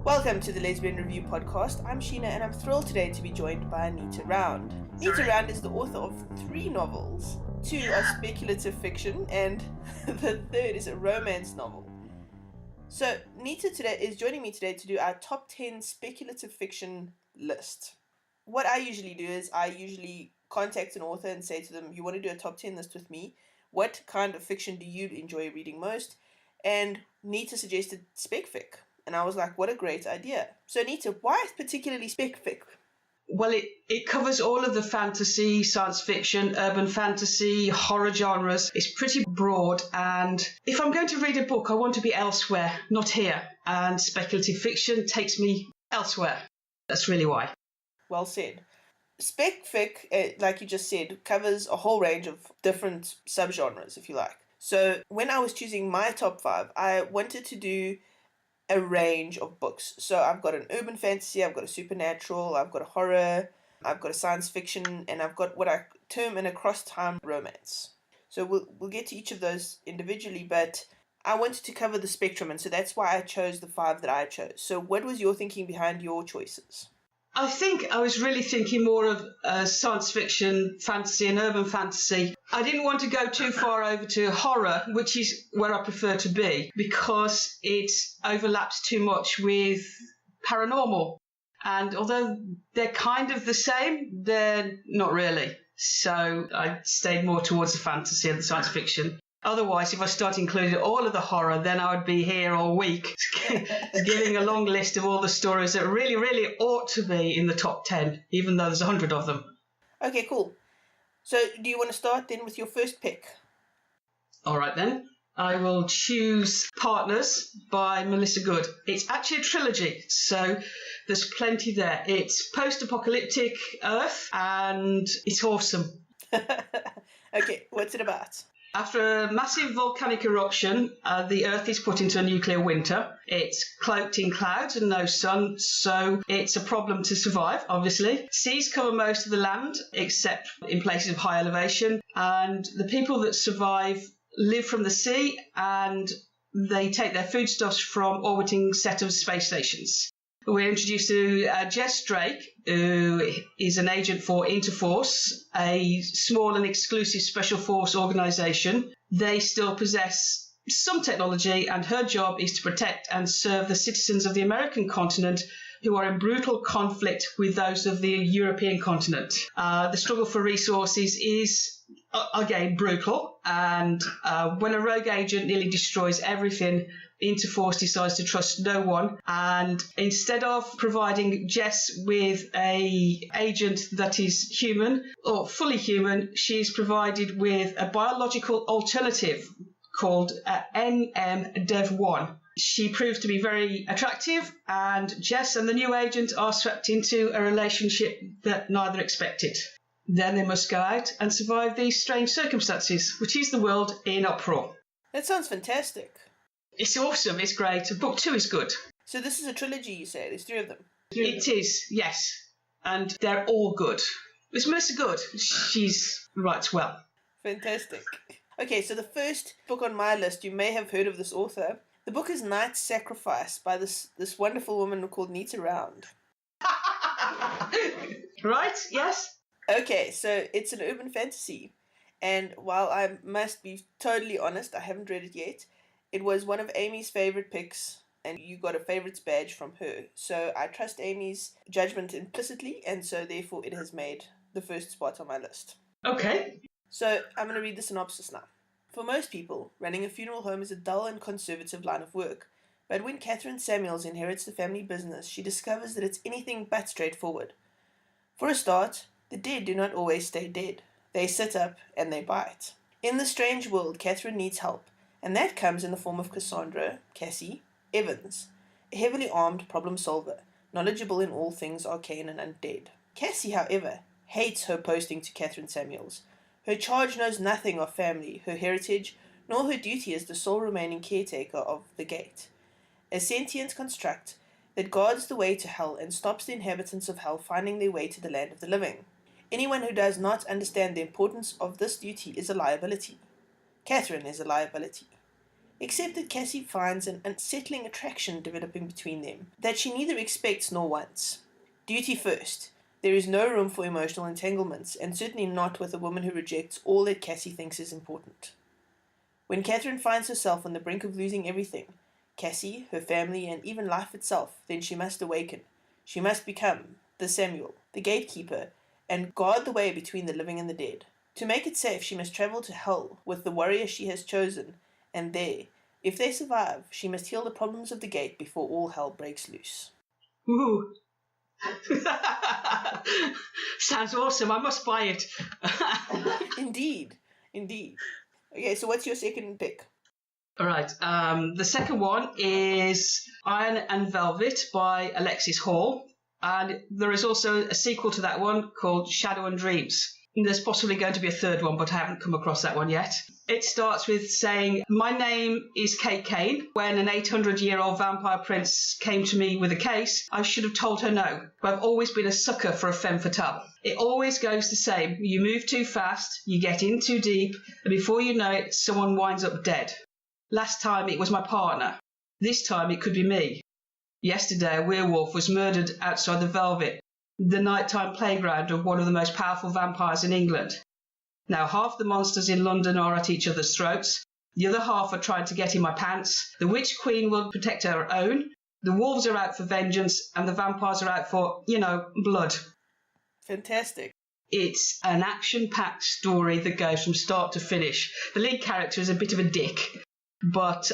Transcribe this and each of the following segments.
Welcome to the Lesbian Review Podcast. I'm Sheena and I'm thrilled today to be joined by Nita Round. Nita Round is the author of 3 novels. 2 are speculative fiction and the 3rd is a romance novel. So Nita today is joining me today to do our top 10 speculative fiction list. What I usually do is I usually contact an author and say to them, you want to do a top 10 list with me? What kind of fiction do you enjoy reading most? And Nita suggested Spec Fic. And I was like, what a great idea. So Nita, why particularly Spec Fic? Well, it covers all of the fantasy, science fiction, urban fantasy, horror genres. It's pretty broad. And if I'm going to read a book, I want to be elsewhere, not here. And speculative fiction takes me elsewhere. That's really why. Well said. Spec Fic, like you just said, covers a whole range of different subgenres, if you like. So when I was choosing my top 5, I wanted to do a range of books. So I've got an urban fantasy, I've got a supernatural, I've got a horror, I've got a science fiction, and I've got what I term an across-time romance. So we'll get to each of those individually, but I wanted to cover the spectrum, and so that's why I chose the 5 that I chose. So what was your thinking behind your choices? I think I was really thinking more of science fiction, fantasy and urban fantasy. I didn't want to go too far over to horror, which is where I prefer to be, because it overlaps too much with paranormal. And although they're kind of the same, they're not really. So I stayed more towards the fantasy and the science fiction. Otherwise, if I start including all of the horror, then I would be here all week giving a long list of all the stories that really, really ought to be in the top 10, even though there's 100 of them. Okay, cool. So do you want to start then with your first pick? All right, then. I will choose Partners by Melissa Good. It's actually a trilogy, so there's plenty there. It's post-apocalyptic Earth, and it's awesome. Okay, what's it about? After a massive volcanic eruption, the Earth is put into a nuclear winter. It's cloaked in clouds and no sun, so it's a problem to survive, obviously. Seas cover most of the land, except in places of high elevation, and the people that survive live from the sea, and they take their foodstuffs from orbiting set of space stations. We're introduced to Jess Drake, who is an agent for Interforce, a small and exclusive special force organisation. They still possess some technology, and her job is to protect and serve the citizens of the American continent who are in brutal conflict with those of the European continent. The struggle for resources is, again, brutal, and when a rogue agent nearly destroys everything, Interforce decides to trust no one, and instead of providing Jess with a agent that is human or fully human, she's provided with a biological alternative called NM-Dev1. She proves to be very attractive, and Jess and the new agent are swept into a relationship that neither expected. Then they must go out and survive these strange circumstances, which is the world in uproar. That sounds fantastic. It's awesome, it's great. Book 2 is good. So this is a trilogy, you say? There's 3 of them? It is, yes. And they're all good. It's Melissa Good. She writes well. Fantastic. Okay, so the first book on my list, you may have heard of this author. The book is Knight's Sacrifice by this wonderful woman called Nita Round. Right, yes. Okay, so it's an urban fantasy. And while I must be totally honest, I haven't read it yet. It was one of Amy's favourite picks, and you got a favourites badge from her. So I trust Amy's judgment implicitly, and so therefore it has made the first spot on my list. Okay. So I'm going to read the synopsis now. For most people, running a funeral home is a dull and conservative line of work. But when Catherine Samuels inherits the family business, she discovers that it's anything but straightforward. For a start, the dead do not always stay dead. They sit up and they bite. In the strange world, Catherine needs help. And that comes in the form of Cassandra, Cassie, Evans, a heavily armed problem solver, knowledgeable in all things arcane and undead. Cassie, however, hates her posting to Catherine Samuels. Her charge knows nothing of family, her heritage, nor her duty as the sole remaining caretaker of the gate, a sentient construct that guards the way to hell and stops the inhabitants of hell finding their way to the land of the living. Anyone who does not understand the importance of this duty is a liability. Catherine is a liability. except that Cassie finds an unsettling attraction developing between them that she neither expects nor wants. Duty first. There is no room for emotional entanglements, and certainly not with a woman who rejects all that Cassie thinks is important. When Catherine finds herself on the brink of losing everything, Cassie, her family, and even life itself, then she must awaken. She must become the Samuel, the gatekeeper, and guard the way between the living and the dead. To make it safe, she must travel to hell with the warrior she has chosen, and there, if they survive, she must heal the problems of the gate before all hell breaks loose. Ooh. Sounds awesome. I must buy it. Indeed. Okay, so what's your second pick? All right. The second one is Iron and Velvet by Alexis Hall. And there is also a sequel to that one called Shadow and Dreams. There's possibly going to be a third one, but I haven't come across that one yet. It starts with saying, "My name is Kate Kane. When an 800-year-old vampire prince came to me with a case, I should have told her no. But I've always been a sucker for a femme fatale. It always goes the same. You move too fast, you get in too deep, and before you know it, someone winds up dead. Last time it was my partner. This time it could be me. Yesterday a werewolf was murdered outside the Velvet, the nighttime playground of one of the most powerful vampires in England. Now half the monsters in London are at each other's throats, the other half are trying to get in my pants, the witch queen will protect her own, the wolves are out for vengeance, and the vampires are out for, blood." Fantastic. It's an action-packed story that goes from start to finish. The lead character is a bit of a dick, but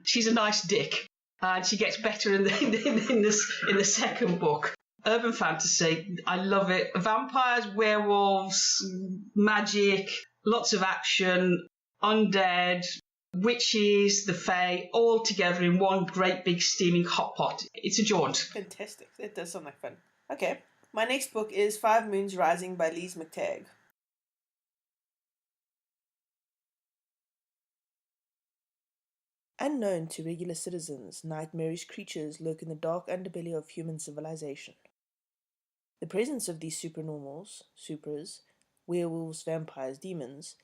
she's a nice dick, and she gets better in the second book. Urban fantasy, I love it. Vampires, werewolves, magic, lots of action, undead, witches, the fae, all together in one great big steaming hot pot. It's a jaunt. Fantastic. That does sound like fun. Okay. My next book is 5 Moons Rising by Lise McTagg. Unknown to regular citizens, nightmarish creatures lurk in the dark underbelly of human civilization. The presence of these supernormals, supras, werewolves, vampires, demons,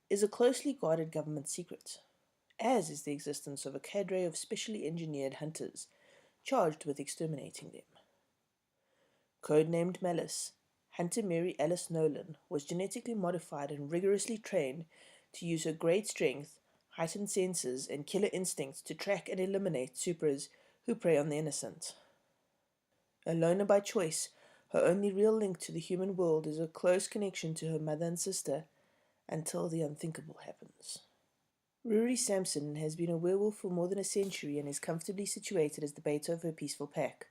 is a closely guarded government secret, as is the existence of a cadre of specially engineered hunters charged with exterminating them. Codenamed Malice, Hunter Mary Alice Nolan was genetically modified and rigorously trained to use her great strength, heightened senses, and killer instincts to track and eliminate supras who prey on the innocent. A loner by choice, her only real link to the human world is a close connection to her mother and sister, until the unthinkable happens. Rory Sampson has been a werewolf for more than a century and is comfortably situated as the beta of her peaceful pack,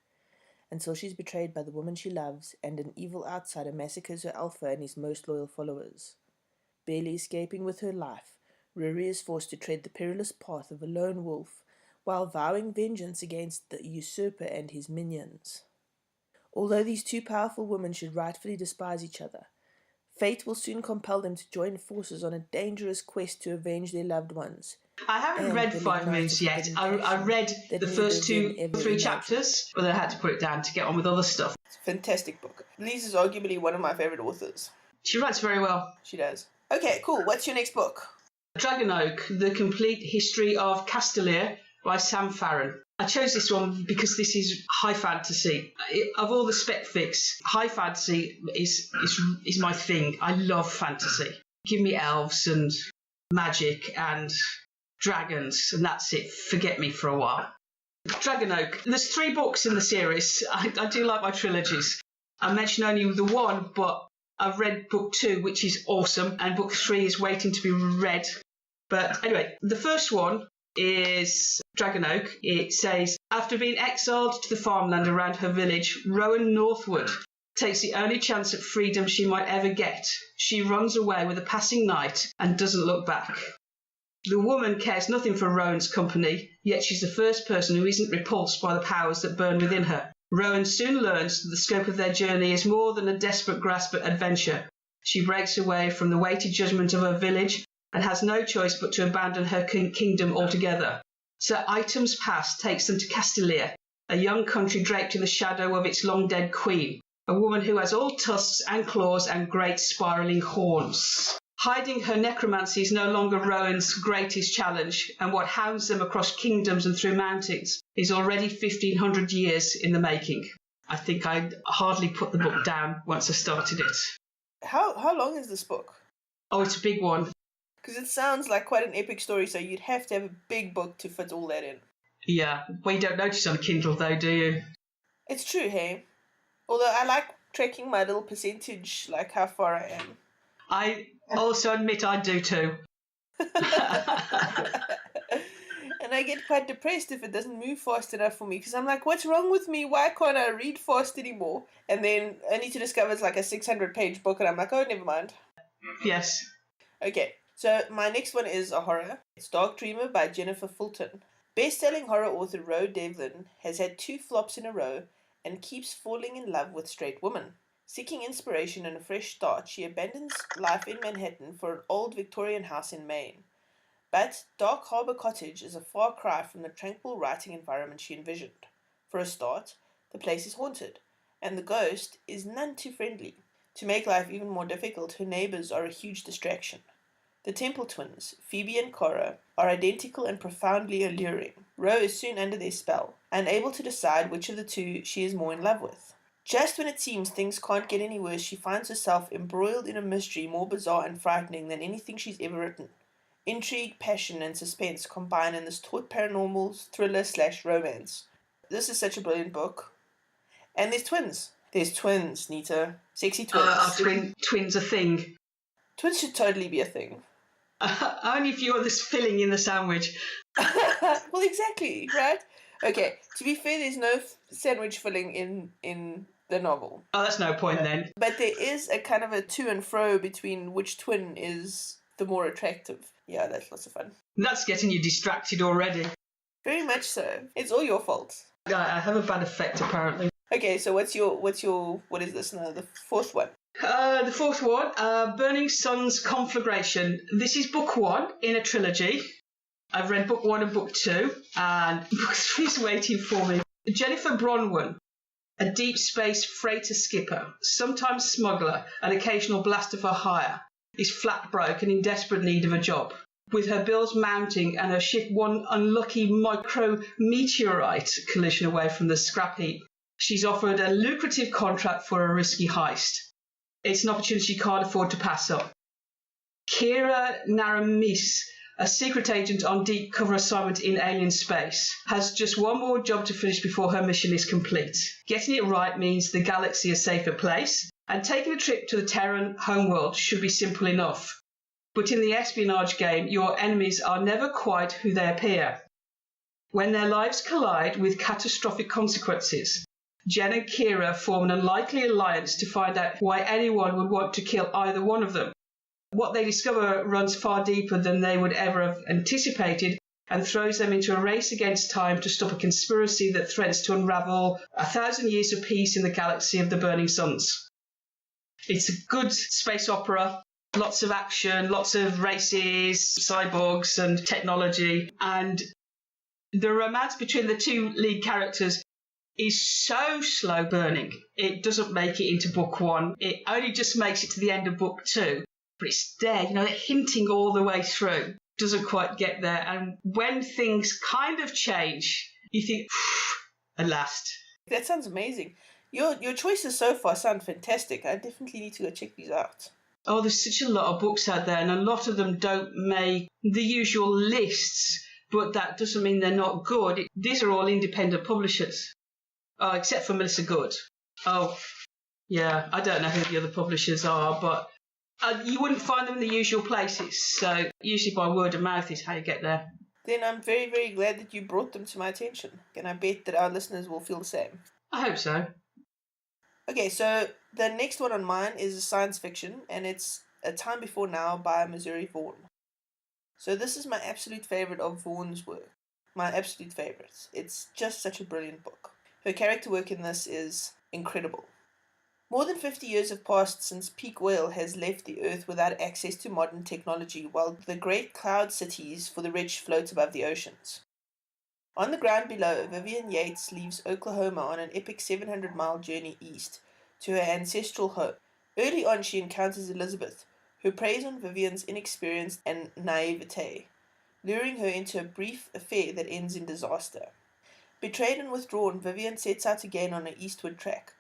until she's betrayed by the woman she loves and an evil outsider massacres her alpha and his most loyal followers. Barely escaping with her life, Rory is forced to tread the perilous path of a lone wolf while vowing vengeance against the usurper and his minions. Although these two powerful women should rightfully despise each other, fate will soon compel them to join forces on a dangerous quest to avenge their loved ones. I haven't read 5 Moons yet. I read the first 2-3 chapters, but I had to put it down to get on with other stuff. It's a fantastic book. Lise is arguably one of my favourite authors. She writes very well. She does. Okay, cool. What's your next book? Dragon Oak, The Complete History of Castellir by Sam Farron. I chose this one because this is high fantasy. Of all the spec fics, high fantasy is my thing. I love fantasy. Give me elves and magic and dragons, and that's it. Forget me for a while. Dragon Oak. There's 3 books in the series. I do like my trilogies. I mentioned only the one, but I've read book 2, which is awesome, and book 3 is waiting to be read. But anyway, the first one is Dragon Oak. It says, after being exiled to the farmland around her village, Rowan Northwood takes the only chance at freedom she might ever get. She runs away with a passing night and doesn't look back. The woman cares nothing for Rowan's company, yet she's the first person who isn't repulsed by the powers that burn within her. Rowan soon learns that the scope of their journey is more than a desperate grasp at adventure. She breaks away from the weighty judgment of her village and has no choice but to abandon her kingdom altogether. So Items Past takes them to Castellir, a young country draped in the shadow of its long-dead queen, a woman who has all tusks and claws and great spiralling horns. Hiding her necromancy is no longer Rowan's greatest challenge, and what hounds them across kingdoms and through mountains is already 1,500 years in the making. I think I'd hardly put the book down once I started it. How long is this book? Oh, it's a big one. Because it sounds like quite an epic story, so you'd have to have a big book to fit all that in. Yeah, well, you don't notice on Kindle though, do you? It's true, hey? Although I like tracking my little percentage, like how far I am. I also admit I do too. And I get quite depressed if it doesn't move fast enough for me, because I'm like, what's wrong with me? Why can't I read fast anymore? And then only to discover it's like a 600-page book, and I'm like, oh, never mind. Yes. Okay, so my next one is a horror. It's Dark Dreamer by Jennifer Fulton. Best-selling horror author Ro Devlin has had 2 flops in a row and keeps falling in love with straight women. Seeking inspiration and a fresh start, she abandons life in Manhattan for an old Victorian house in Maine. But Dark Harbour Cottage is a far cry from the tranquil writing environment she envisioned. For a start, the place is haunted, and the ghost is none too friendly. To make life even more difficult, her neighbours are a huge distraction. The Temple twins, Phoebe and Cora, are identical and profoundly alluring. Ro is soon under their spell, unable to decide which of the two she is more in love with. Just when it seems things can't get any worse, she finds herself embroiled in a mystery more bizarre and frightening than anything she's ever written. Intrigue, passion, and suspense combine in this taut paranormal thriller/romance. This is such a brilliant book. And there's twins. There's twins, Nita. Sexy twins. Are twins a thing? Twins should totally be a thing. Only if you're this filling in the sandwich. Well, exactly, right? Okay, to be fair, there's no sandwich filling in the novel. Oh, that's no point then. But there is a kind of a to and fro between which twin is the more attractive. Yeah, that's lots of fun. That's getting you distracted already. Very much so. It's all your fault. I have a bad effect, apparently. Okay, so what is this now? The fourth one. The fourth one, Burning Sun's Conflagration. This is book 1 in a trilogy. I've read book 1 and book 2, and book 3 is waiting for me. Jennifer Bronwyn, a deep space freighter skipper, sometimes smuggler, an occasional blaster for hire, is flat broke and in desperate need of a job. With her bills mounting and her ship one unlucky micro-meteorite collision away from the scrap heap, she's offered a lucrative contract for a risky heist. It's an opportunity she can't afford to pass up. Kira Naramis, a secret agent on deep cover assignment in alien space, has just one more job to finish before her mission is complete. Getting it right means the galaxy a safer place, and taking a trip to the Terran homeworld should be simple enough. But in the espionage game, your enemies are never quite who they appear. When their lives collide with catastrophic consequences, Jen and Kira form an unlikely alliance to find out why anyone would want to kill either one of them. What they discover runs far deeper than they would ever have anticipated and throws them into a race against time to stop a conspiracy that threatens to unravel 1,000 years of peace in the galaxy of the Burning Suns. It's a good space opera, lots of action, lots of races, cyborgs and technology, and the romance between the 2 lead characters is so slow burning. It doesn't make it into book 1. It only just makes it to the end of book 2. But it's there, they're hinting all the way through. Doesn't quite get there. And when things kind of change, you think, at last. That sounds amazing. Your choices so far sound fantastic. I definitely need to go check these out. Oh, there's such a lot of books out there, and a lot of them don't make the usual lists, but that doesn't mean they're not good. These are all independent publishers. Oh, except for Melissa Good. Oh, yeah, I don't know who the other publishers are, but you wouldn't find them in the usual places. So usually by word of mouth is how you get there. Then I'm very, very glad that you brought them to my attention. And I bet that our listeners will feel the same. I hope so. Okay, so the next one on mine is science fiction, and it's A Time Before Now by Missouri Vaughn. So this is my absolute favourite of Vaughn's work. My absolute favourite. It's just such a brilliant book. Her character work in this is incredible. More than 50 years have passed since peak oil has left the Earth without access to modern technology, while the great cloud cities for the rich float above the oceans. On the ground below, Vivian Yates leaves Oklahoma on an epic 700-mile journey east to her ancestral home. Early on, she encounters Elizabeth, who preys on Vivian's inexperience and naivete, luring her into a brief affair that ends in disaster. Betrayed and withdrawn, Vivian sets out again on an eastward track.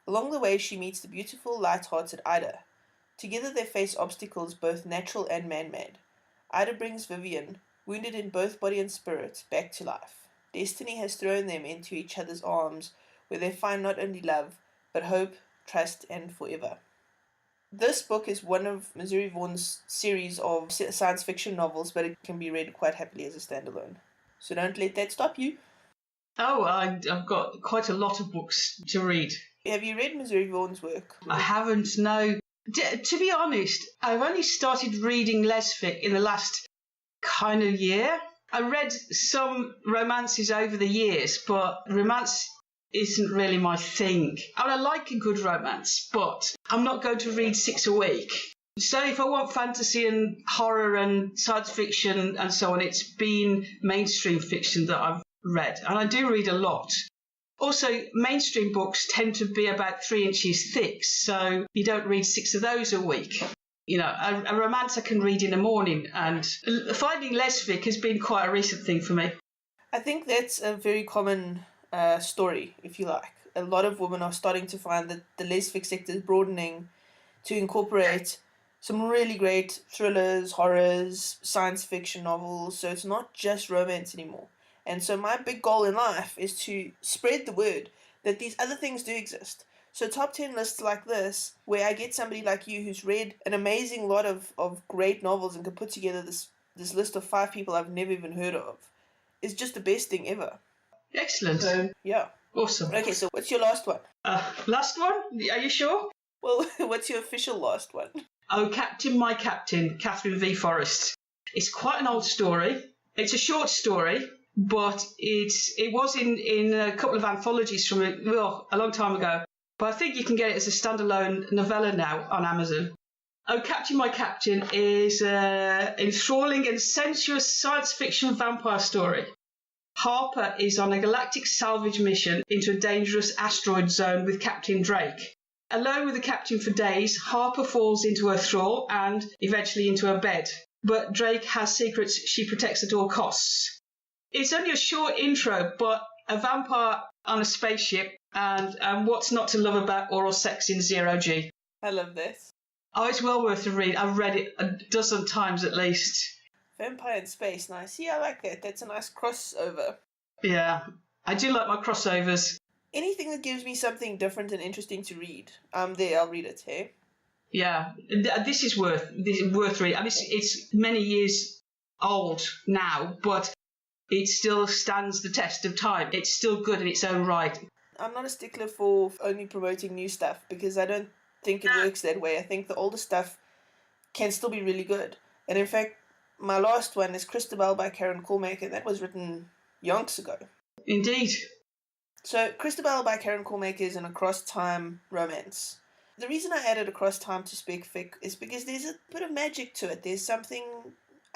Along the way, she meets the beautiful, light-hearted Ida. Together they face obstacles both natural and man-made. Ida brings Vivian, wounded in both body and spirit, back to life. Destiny has thrown them into each other's arms, where they find not only love, but hope, trust, and forever. This book is one of Missouri Vaughn's series of science fiction novels, but it can be read quite happily as a standalone. So don't let that stop you. Oh, I've got quite a lot of books to read. Have you read Missouri Vaughn's work? I haven't, no. To be honest, I've only started reading Lesfic in the last kind of year. I read some romances over the years, but romance isn't really my thing. And I like a good romance, but I'm not going to read 6 a week. So if I want fantasy and horror and science fiction and so on, it's been mainstream fiction that I've read. And I do read a lot. Also, mainstream books tend to be about 3 inches thick, so you don't read 6 of those a week. You know, a romance I can read in the morning, and finding Lesfic has been quite a recent thing for me. I think that's a very common story, if you like. A lot of women are starting to find that the Lesfic sector is broadening to incorporate some really great thrillers, horrors, science fiction novels, so it's not just romance anymore. And so my big goal in life is to spread the word that these other things do exist. So top 10 lists like this, where I get somebody like you who's read an amazing lot of great novels and can put together this list of 5 people I've never even heard of, is just the best thing ever. Excellent. So, yeah. Awesome. Okay, so what's your last one? Last one? Are you sure? Well, what's your official last one? Oh, Captain, My Captain, Catherine V. Forrest. It's quite an old story. It's a short story, but it was in a couple of anthologies from a long time ago. But I think you can get it as a standalone novella now on Amazon. Oh, Captain, My Captain is an enthralling and sensuous science fiction vampire story. Harper is on a galactic salvage mission into a dangerous asteroid zone with Captain Drake. Alone with the captain for days, Harper falls into her thrall and eventually into her bed. But Drake has secrets she protects at all costs. It's only a short intro, but a vampire on a spaceship and what's not to love about oral sex in 0G. I love this. Oh, it's well worth a read. I've read it a dozen times at least. Vampire in space, nice. Yeah, I like that. That's a nice crossover. Yeah, I do like my crossovers. Anything that gives me something different and interesting to read, I'll read it, hey? Yeah, this is worth reading. And it's many years old now, but it still stands the test of time. It's still good in its own right. I'm not a stickler for only promoting new stuff, because I don't think it works that way. I think the older stuff can still be really good. And in fact, my last one is Christabel by Karen Cormaker. That was written yonks ago. Indeed. So Christabel by Karen Cormaker is an across-time romance. The reason I added across-time to Spec Fic is because there's a bit of magic to it. There's something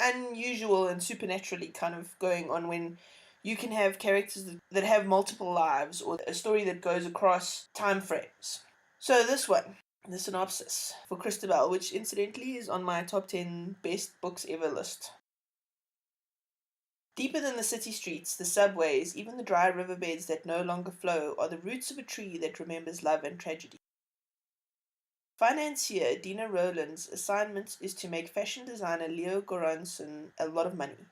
unusual and supernaturally kind of going on when you can have characters that have multiple lives, or a story that goes across time frames. So this one, the synopsis for Christabel, which incidentally is on my top 10 best books ever list. Deeper than the city streets, the subways, even the dry riverbeds that no longer flow, are the roots of a tree that remembers love and tragedy. Financier Dina Rowland's assignment is to make fashion designer Leo Goranson a lot of money.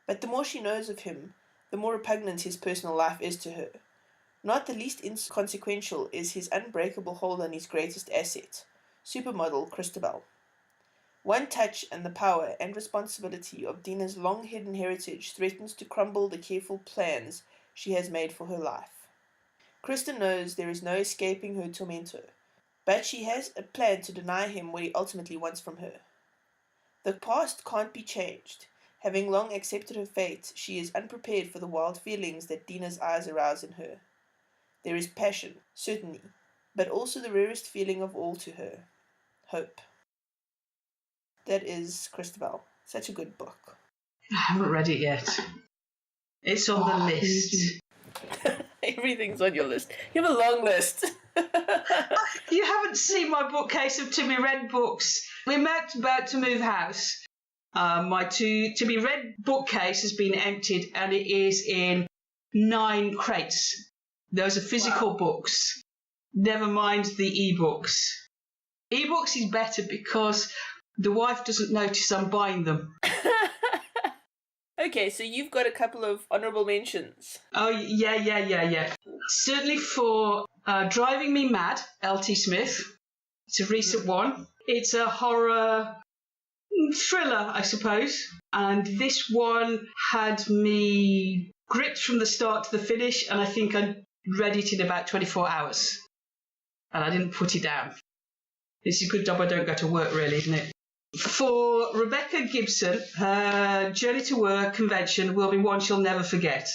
But the more she knows of him, the more repugnant his personal life is to her. Not the least inconsequential is his unbreakable hold on his greatest asset, supermodel Christabel. One touch and the power and responsibility of Dina's long-hidden heritage threatens to crumble the careful plans she has made for her life. Krista knows there is no escaping her tormentor, but she has a plan to deny him what he ultimately wants from her. The past can't be changed. Having long accepted her fate, she is unprepared for the wild feelings that Dina's eyes arouse in her. There is passion, certainly, but also the rarest feeling of all to her, hope. That is Christabel. Such a good book. I haven't read it yet. It's on the list. Everything's on your list. You have a long list. You haven't seen my bookcase of to-be-read books. We're about to move house. My to-be-read bookcase has been emptied and it is in 9 crates. Those are physical books. Never mind the e-books. E-books is better because the wife doesn't notice I'm buying them. Okay, so you've got a couple of honourable mentions. Oh, yeah. Certainly for Driving Me Mad, L.T. Smith. It's a recent one. It's a horror thriller, I suppose. And this one had me gripped from the start to the finish, and I think I read it in about 24 hours. And I didn't put it down. It's a good job I don't go to work, really, isn't it? For Rebecca Gibson, her journey to work convention will be one she'll never forget.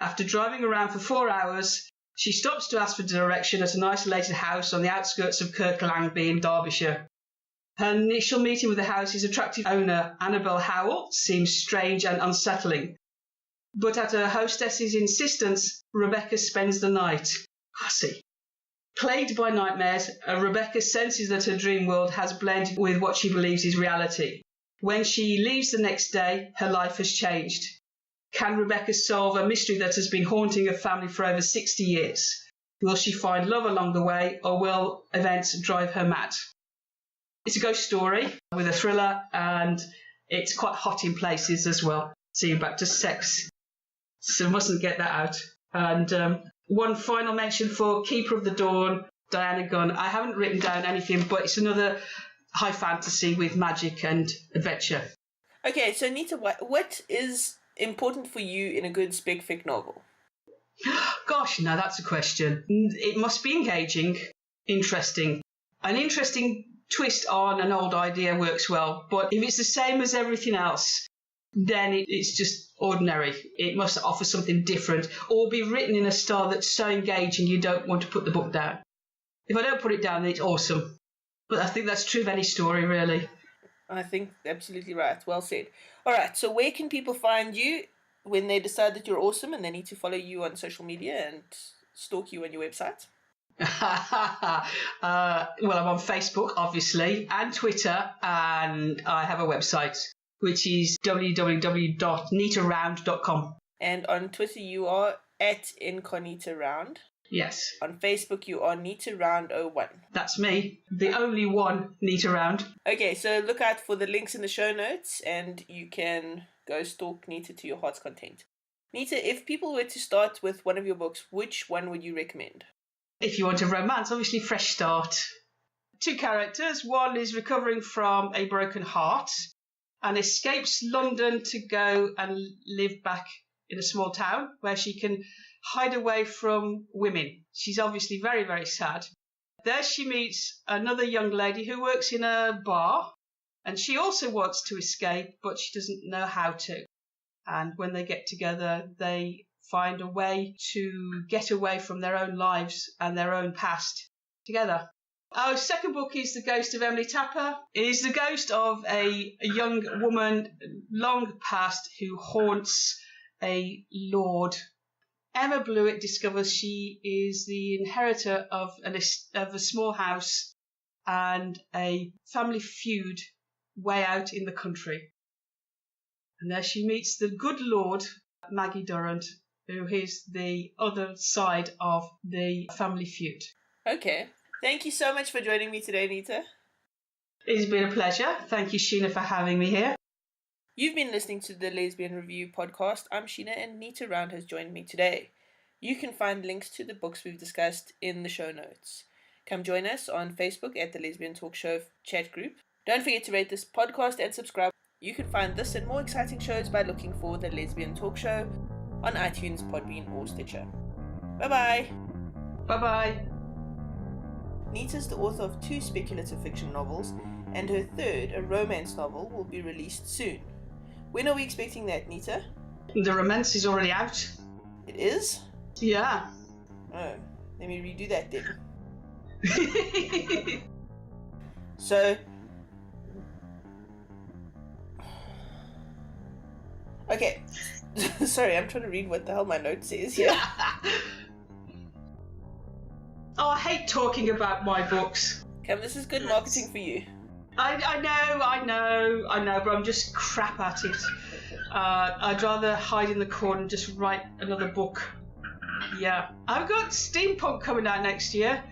After driving around for 4 hours, she stops to ask for direction at an isolated house on the outskirts of Kirklandby in Derbyshire. Her initial meeting with the house's attractive owner, Annabel Howell, seems strange and unsettling. But at her hostess's insistence, Rebecca spends the night. Cassie. Plagued by nightmares, Rebecca senses that her dream world has blended with what she believes is reality. When she leaves the next day, her life has changed. Can Rebecca solve a mystery that has been haunting her family for over 60 years? Will she find love along the way, or will events drive her mad? It's a ghost story with a thriller, and it's quite hot in places as well. So you're back to sex. So mustn't get that out. And one final mention for Keeper of the Dawn, Diana Gunn. I haven't written down anything, but it's another high fantasy with magic and adventure. Okay, so Nita, what is important for you in a good spec fic novel? Gosh, now that's a question. It must be engaging, interesting. An interesting twist on an old idea works well, but if it's the same as everything else, then it's just ordinary. It must offer something different or be written in a style that's so engaging you don't want to put the book down. If I don't put it down, then it's awesome. But I think that's true of any story, really. I think absolutely right. Well said. All right, so where can people find you when they decide that you're awesome and they need to follow you on social media and stalk you on your website? Well, I'm on Facebook, obviously, and Twitter, and I have a website, which is www.nitaround.com. And on Twitter, you are at IncognitaRound. Yes. On Facebook, you are NitaRound01. That's me, the only one Nita Round. Okay, so look out for the links in the show notes, and you can go stalk Nita to your heart's content. Nita, if people were to start with one of your books, which one would you recommend? If you want a romance, obviously Fresh Start. 2 characters. One is recovering from a broken heart and escapes London to go and live back in a small town where she can hide away from women. She's obviously very, very sad. There she meets another young lady who works in a bar, and she also wants to escape, but she doesn't know how to. And when they get together, they find a way to get away from their own lives and their own past together. Our second book is The Ghost of Emily Tapper. It is the ghost of a young woman long past who haunts a lord. Emma Blewett discovers she is the inheritor of a small house and a family feud way out in the country. And there she meets the good lord, Maggie Durrant, who is the other side of the family feud. Okay. Thank you so much for joining me today, Nita. It's been a pleasure. Thank you, Sheena, for having me here. You've been listening to the Lesbian Review Podcast. I'm Sheena, and Nita Round has joined me today. You can find links to the books we've discussed in the show notes. Come join us on Facebook at the Lesbian Talk Show chat group. Don't forget to rate this podcast and subscribe. You can find this and more exciting shows by looking for the Lesbian Talk Show on iTunes, Podbean, or Stitcher. Bye-bye. Bye-bye. Nita's the author of 2 speculative fiction novels, and her third, a romance novel, will be released soon. When are we expecting that, Nita? The romance is already out. It is? Yeah. Oh, let me redo that then. So... Okay. Sorry, I'm trying to read what the hell my note says here. Oh, I hate talking about my books. Cam, this is good marketing for you. I know, but I'm just crap at it. I'd rather hide in the corner and just write another book. Yeah. I've got Steampunk coming out next year.